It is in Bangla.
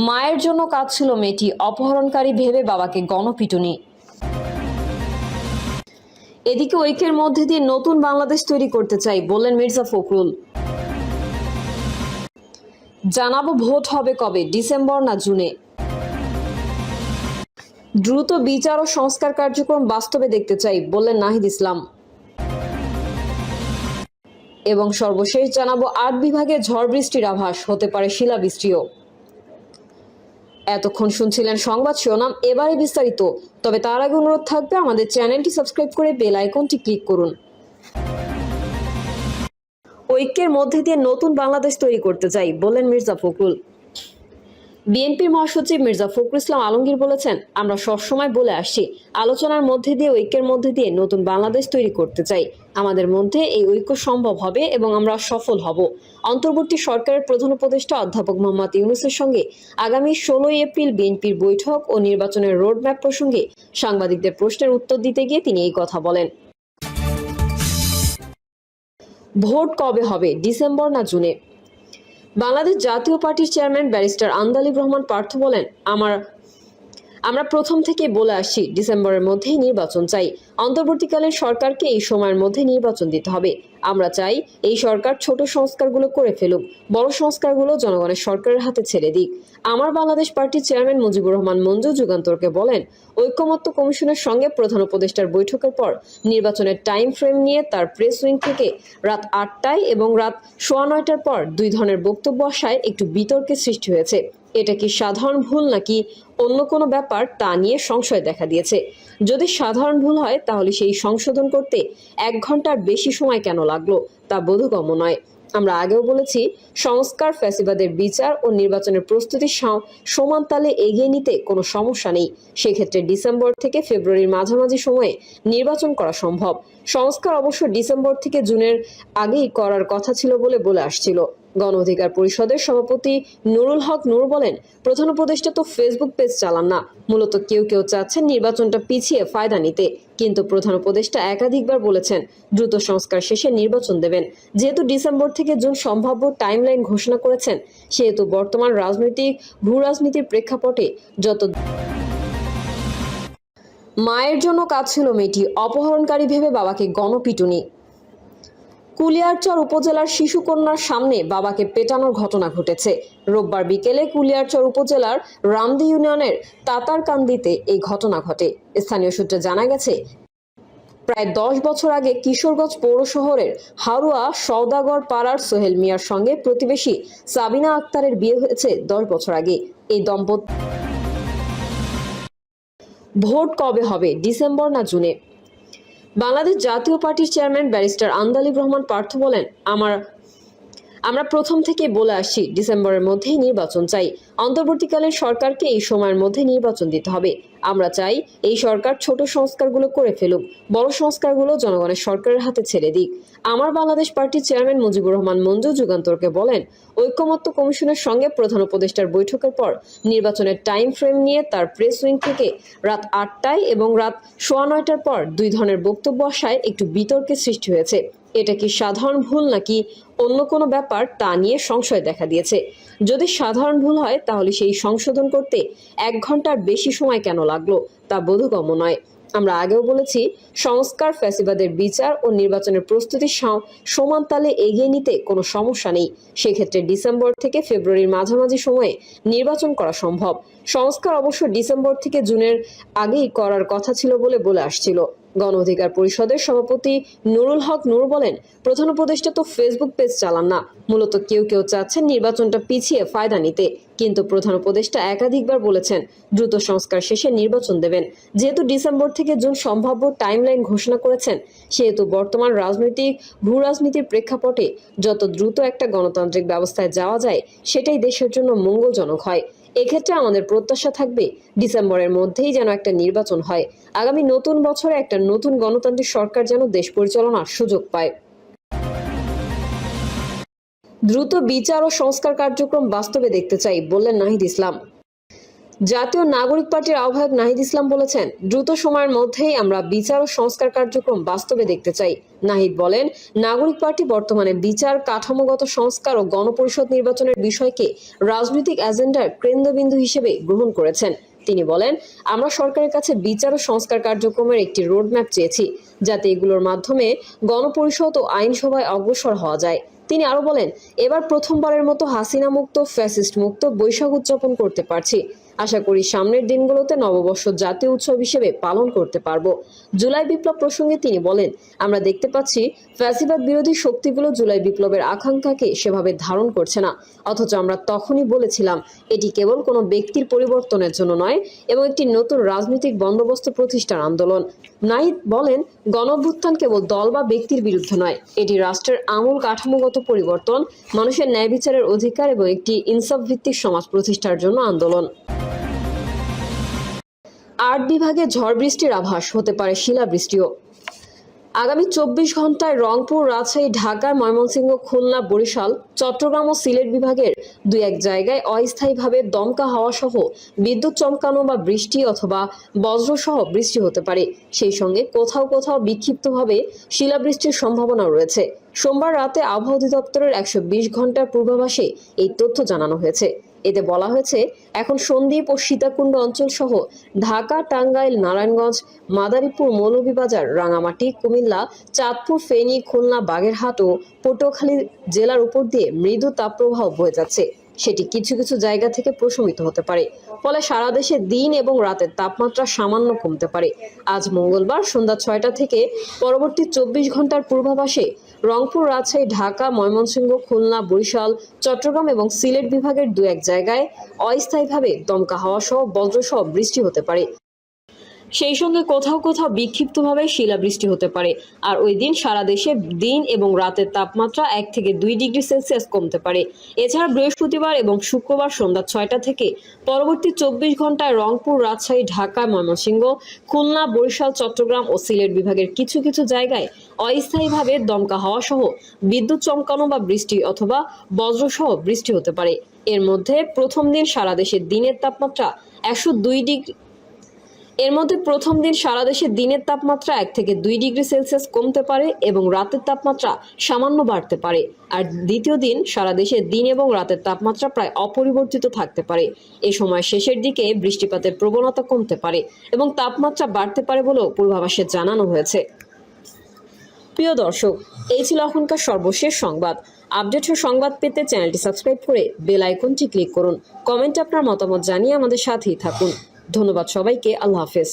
মায়ের জন্য কাঁদছিল মেয়েটি, অপহরণকারী ভেবে বাবাকে গণপিটুনি। এদিকে ঐক্যের মধ্যে দিয়ে নতুন বাংলাদেশ তৈরি করতে চাই বললেন মির্জা ফখরুল। জানাবো ভোট হবে কবে, ডিসেম্বর না জুনে। দ্রুত বিচার ও সংস্কার কার্যক্রম বাস্তবে দেখতে চাই বললেন নাহিদ ইসলাম। এবং সর্বশেষ জানাবো ৮ বিভাগে ঝড় বৃষ্টির আভাস, হতে পারে শিলাবৃষ্টিও। এতক্ষণ শুনছিলেন সংবাদ শিরোনাম, এবারে বিস্তারিত। তবে তার আগে অনুরোধ থাকবে আমাদের চ্যানেলটি সাবস্ক্রাইব করে বেল আইকনটি ক্লিক করুন। ঐক্যের মধ্যে দিয়ে নতুন বাংলাদেশ তৈরি করতে চাই বললেন মির্জা ফখরুল। বিএনপির মহাসচিব মির্জা ফখরুল ইসলাম আলমগীর বলেছেন, আমরা সবসময় বলে আসছি, আলোচনার মধ্যে দিয়ে ঐক্যের মধ্যে দিয়ে নতুন বাংলাদেশ তৈরি করতে চাই। আমাদের মধ্যে এই ঐক্য সম্ভব হবে এবং আমরা সফল হব। অন্তর্বর্তী সরকারের প্রধান উপদেষ্টা অধ্যাপক মোহাম্মদ ইউনূসের সঙ্গে আগামী ১৬ এপ্রিল বিএনপির বৈঠক ও নির্বাচনের রোডম্যাপ প্রসঙ্গে সাংবাদিকদের প্রশ্নের উত্তর দিতে গিয়ে তিনি এই কথা বলেন। ভোট কবে হবে, ডিসেম্বর না জুনে? বাংলাদেশ জাতীয় পার্টির চেয়ারম্যান ব্যারিস্টার আন্দালিব রহমান পার্থ বলেন, আমরা প্রথম থেকে বলে আসছি, ডিসেম্বরের মধ্যেই নির্বাচন চাই। অন্তর্বর্তীকালীন সরকারকে এই সময়ের মধ্যে নির্বাচন দিতে হবে। আমরা চাই এই সরকার ছোট সংস্কারগুলো করে ফেলুক, বড় সংস্কারগুলো জনগণের সরকারের হাতে ছেড়ে দিক। আমার বাংলাদেশ পার্টির চেয়ারম্যান মুজিবুর রহমান মঞ্জু যুগান্তরকে বলেন, ঐকমত্য কমিশনের সঙ্গে প্রধান উপদেষ্টার বৈঠকের পর নির্বাচনের টাইম ফ্রেম নিয়ে তার প্রেস উইং থেকে রাত ৮টায় এবং রাত ৯:১০টার পর দুই ধরনের বক্তব্য আসায় একটু বিতর্কের সৃষ্টি হয়েছে। এটা কি সাধারণ ভুল নাকি অন্য কোনো ব্যাপার, তা নিয়ে সংশয় দেখা দিয়েছে। যদি সাধারণ ভুল হয় তাহলে সেই সংশোধন করতে ১ ঘন্টার বেশি সময় কেন লাগলো, তা বোধগম্য নয়। আমরা আগেও বলেছি, সংস্কার, ফ্যাসিবাদের বিচার ও নির্বাচনের প্রস্তুতি সমান তালে এগিয়ে নিতে কোনো সমস্যা নেই। সেক্ষেত্রে ডিসেম্বর থেকে ফেব্রুয়ারির মাঝামাঝি সময়ে নির্বাচন করা সম্ভব। সংস্কার অবশ্য ডিসেম্বর থেকে জুনের আগেই করার কথা ছিল বলে আসছিল। গণ অধিকার পরিষদের সভাপতি নুরুল হক নূর বলেন, প্রধান উপদেষ্টা তো ফেসবুক পেজ চালান না। মূলত কেউ চাচ্ছেন নির্বাচনটা পিছিয়ে ফায়দা নিতে। কিন্তু প্রধান উপদেষ্টা একাধিকবার বলেছেন, দ্রুত সংস্কার শেষে নির্বাচন দেবেন। যেহেতু ডিসেম্বর থেকে জুন সম্ভাব্য টাইমলাইন ঘোষণা করেছেন, সেহেতু বর্তমান ভূ রাজনীতির প্রেক্ষাপটে মায়ের জন্য কাঁদছিল মেয়েটি, অপহরণকারী ভেবে বাবাকে গণপিটুনি। কুলিয়ারচর উপজেলার শিশুকন্যার সামনে বাবাকে পেটানোর ঘটনা ঘটেছে। রোববার বিকেলে কুলিয়ারচর উপজেলার রামদি ইউনিয়নের তাতারকান্দিতে এই ঘটনা ঘটে। স্থানীয় সূত্রে জানা গেছে, প্রায় ১০ বছর আগে কিশোরগঞ্জ পৌর শহরের হারুয়া সওদাগর পাড়ার সোহেল মিয়ার সঙ্গে প্রতিবেশী সাবিনা আক্তারের বিয়ে হয়েছে ১০ বছর আগে। এই দম্পতি ভোট কবে হবে, ডিসেম্বর না জুনে? বাংলাদেশ জাতীয় পার্টির চেয়ারম্যান ব্যারিস্টার আন্দালিব রহমান পার্থ বলেন, আমরা প্রথম থেকে বলে আসছি, ডিসেম্বরের মধ্যেই নির্বাচন চাই। অন্তর্বর্তীকালীন সরকারকে এই সময়ের মধ্যে নির্বাচন দিতে হবে। আমরা চাই এই সরকার ছোট সংস্কারগুলো করে ফেলুক, বড় সংস্কারগুলো জনগণের সরকারের হাতে ছেড়ে দিক। আমার বাংলাদেশ পার্টির চেয়ারম্যান মুজিবুর রহমান মঞ্জু যুগান্তরকে বলেন, ঐকমত্য কমিশনের সঙ্গে প্রধান উপদেষ্টার বৈঠকের পর নির্বাচনের টাইম ফ্রেম নিয়ে তার প্রেস উইং থেকে রাত ৮টায় এবং রাত ৯:১০টার পর দুই ধরনের বক্তব্য আসায় একটু বিতর্কের সৃষ্টি হয়েছে। এটা কি সাধারণ ভুল নাকি অন্য কোনো ব্যাপার, তা নিয়ে সংশয় দেখা দিয়েছে। যদি সাধারণ ভুল হয় তাহলে সেই সংশোধন করতে ১ ঘন্টার বেশি সময় কেন লাগলো, তা বোধগম্য নয়। আমরা আগেও বলেছি, সংস্কার, ফ্যাসিবাদের বিচার ও নির্বাচনের প্রস্তুতি সমান তালে এগিয়ে নিতে কোনো সমস্যা নেই। সেক্ষেত্রে ডিসেম্বর থেকে ফেব্রুয়ারির মাঝামাঝি সময়ে নির্বাচন করা সম্ভব। সংস্কার অবশ্য ডিসেম্বর থেকে জুনের আগেই করার কথা ছিল বলে আসছিল। গণ অধিকার পরিষদের সভাপতি নুরুল হক নূর বলেন, প্রধান উপদেষ্টা তো ফেসবুক পেজ চালান না। মূলত কেউ চাচ্ছেন নির্বাচনটা পিছিয়ে ফায়দা নিতে। কিন্তু প্রধান উপদেষ্টা একাধিকবার বলেছেন, দ্রুত সংস্কার শেষে নির্বাচন দেবেন। যেহেতু ডিসেম্বর থেকে জুন সম্ভাব্য টাইমলাইন ঘোষণা করেছেন, সেহেতু বর্তমান ভূ রাজনীতির প্রেক্ষাপটে যত দ্রুত একটা গণতান্ত্রিক ব্যবস্থায় যাওয়া যায়, সেটাই দেশের জন্য মঙ্গলজনক হয়। এক্ষেত্রে আমাদের প্রত্যাশা থাকবে, ডিসেম্বরের মধ্যেই যেন একটা নির্বাচন হয়। আগামী নতুন বছরে একটা নতুন গণতান্ত্রিক সরকার যেন দেশ পরিচালনার সুযোগ পায়। দ্রুত বিচার ও সংস্কার কার্যক্রম বাস্তবে দেখতে চাই বললেন নাহিদ ইসলাম। জাতীয় নাগরিক পার্টির আহ্বায়ক নাহিদ ইসলাম বলেছেন, দ্রুত সময়ের মধ্যেই আমরা বিচার ও সংস্কার কার্যক্রম বাস্তবে দেখতে চাই। নাহিদ বলেন, নাগরিক পার্টি বর্তমানে বিচার, কাঠামোগত সংস্কার ও গণপরিষদ নির্বাচনের বিষয়কে রাজনৈতিক এজেন্ডার কেন্দ্রবিন্দু হিসেবে গ্রহণ করেছেন। তিনি বলেন, আমরা সরকারের কাছে বিচার ও সংস্কার কার্যক্রমের একটি রোডম্যাপ চেয়েছি, যাতে এগুলোর মাধ্যমে গণপরিষদ ও আইনসভায় অগ্রসর হওয়া যায়। তিনি আরো বলেন, এবার প্রথমবারের মতো হাসিনা মুক্ত, ফ্যাসিস্ট মুক্ত বৈশাখ উদযাপন করতে পারছি। আশা করি সামনের দিনগুলোতে নববর্ষ জাতীয় উৎসব হিসেবে পালন করতে পারবো। জুলাই বিপ্লব প্রসঙ্গে তিনি বলেন, আমরা দেখতে পাচ্ছি ফ্যাসিবাদ বিরোধী শক্তিগুলো জুলাই বিপ্লবের আকাঙ্ক্ষাকে সেভাবে ধারণ করছে না, অথচ আমরা তখনই বলেছিলাম এটি কেবল কোনো ব্যক্তির পরিবর্তনের জন্য নয় এবং একটি নতুন রাজনৈতিক বন্দোবস্ত প্রতিষ্ঠার আন্দোলন। নাহিদ বলেন, গণঅভ্যুত্থান কেবল দল বা ব্যক্তির বিরুদ্ধে নয়, এটি রাষ্ট্রের আমূল কাঠামোগত পরিবর্তন, মানুষের ন্যায় বিচারের অধিকার এবং একটি ইনসাফ ভিত্তিক সমাজ প্রতিষ্ঠার জন্য আন্দোলন। ৮ বিভাগে ঝড় বৃষ্টির আভাস, হতে পারে শিলাবৃষ্টিও। আগামী ২৪ ঘন্টায় রংপুর, রাজশাহী, ঢাকা, ময়মনসিংহ, খুলনা, বরিশাল, চট্টগ্রাম ও সিলেট বিভাগের ২-১ জায়গায় অস্থায়ীভাবে দমকা হাওয়া সহ বিদ্যুৎ চমকানো বা বৃষ্টি অথবা বজ্রসহ বৃষ্টি হতে পারে। সেই সঙ্গে কোথাও কোথাও বিক্ষিপ্তভাবে শিলাবৃষ্টির সম্ভাবনাও রয়েছে। সোমবার রাতে আবহাওয়া অধিদপ্তরের ১২০ ঘন্টার পূর্বাভাসে এই তথ্য জানানো হয়েছে। এতে বলা হয়েছে, এখন সন্দ্বীপ ও সীতাকুণ্ড অঞ্চল সহ ঢাকা, টাঙ্গাইল, নারায়ণগঞ্জ, মাদারীপুর, মৌলভীবাজার, রাঙামাটি, কুমিল্লা, চাঁদপুর, ফেনী, খুলনা, বাগেরহাট ও পটুয়াখালী জেলার উপর দিয়ে মৃদু তাপপ্রবাহ বয়ে যাচ্ছে। সেটি কিছু কিছু জায়গা থেকে প্রশমিত হতে পারে। ফলে সারা দেশে দিন এবং রাতের তাপমাত্রা সামান্য কমতে পারে। আজ মঙ্গলবার সন্ধ্যা ৬টা থেকে পরবর্তী ২৪ ঘন্টার পূর্বাভাসে রংপুর, রাজশাহী, ঢাকা, ময়মনসিংহ, খুলনা, বরিশাল, চট্টগ্রাম এবং সিলেট বিভাগের ২-১ জায়গায় অস্থায়ীভাবে দমকা হাওয়া সহ বজ্রসহ বৃষ্টি হতে পারে। সেই সঙ্গে কোথাও কোথাও বিক্ষিপ্তভাবে শিলাবৃষ্টি হতে পারে। আর ওই দিন সারা দেশে দিন এবং রাতের তাপমাত্রা ১ থেকে ২ ডিগ্রি সেলসিয়াস কমতে পারে। এছাড়া বৃহস্পতিবার এবং শুক্রবার সন্ধ্যা ৬টা থেকে পরবর্তী ২৪ ঘন্টায় রংপুর, রাজশাহী, ঢাকা, ময়মনসিংহ, খুলনা, বরিশাল, চট্টগ্রাম ও সিলেট বিভাগের কিছু কিছু জায়গায় অস্থায়ীভাবে দমকা হাওয়া সহ বিদ্যুৎ চমকানো বা বৃষ্টি অথবা বজ্রসহ বৃষ্টি হতে পারে। এর মধ্যে প্রথম দিন সারা দেশে দিনের তাপমাত্রা ১ থেকে ২ ডিগ্রি সেলসিয়াস কমতে পারে এবং রাতের তাপমাত্রা সামান্য বাড়তে পারে। আর দ্বিতীয় দিন সারা দেশে দিন এবং রাতের তাপমাত্রা প্রায় অপরিবর্তিত থাকতে পারে। এ সময় শেষের দিকে বৃষ্টিপাতের প্রবণতা কমতে পারে এবং তাপমাত্রা বাড়তে পারে বলেও পূর্বাভাসে জানানো হয়েছে। প্রিয় দর্শক, এই ছিল এখনকার সর্বশেষ সংবাদ। আপডেটের সংবাদ পেতে চ্যানেলটি সাবস্ক্রাইব করে বেল আইকনটি ক্লিক করুন। কমেন্টে আপনার মতামত জানিয়ে আমাদের সাথেই থাকুন। ধন্যবাদ সবাইকে। আল্লাহ হাফেজ।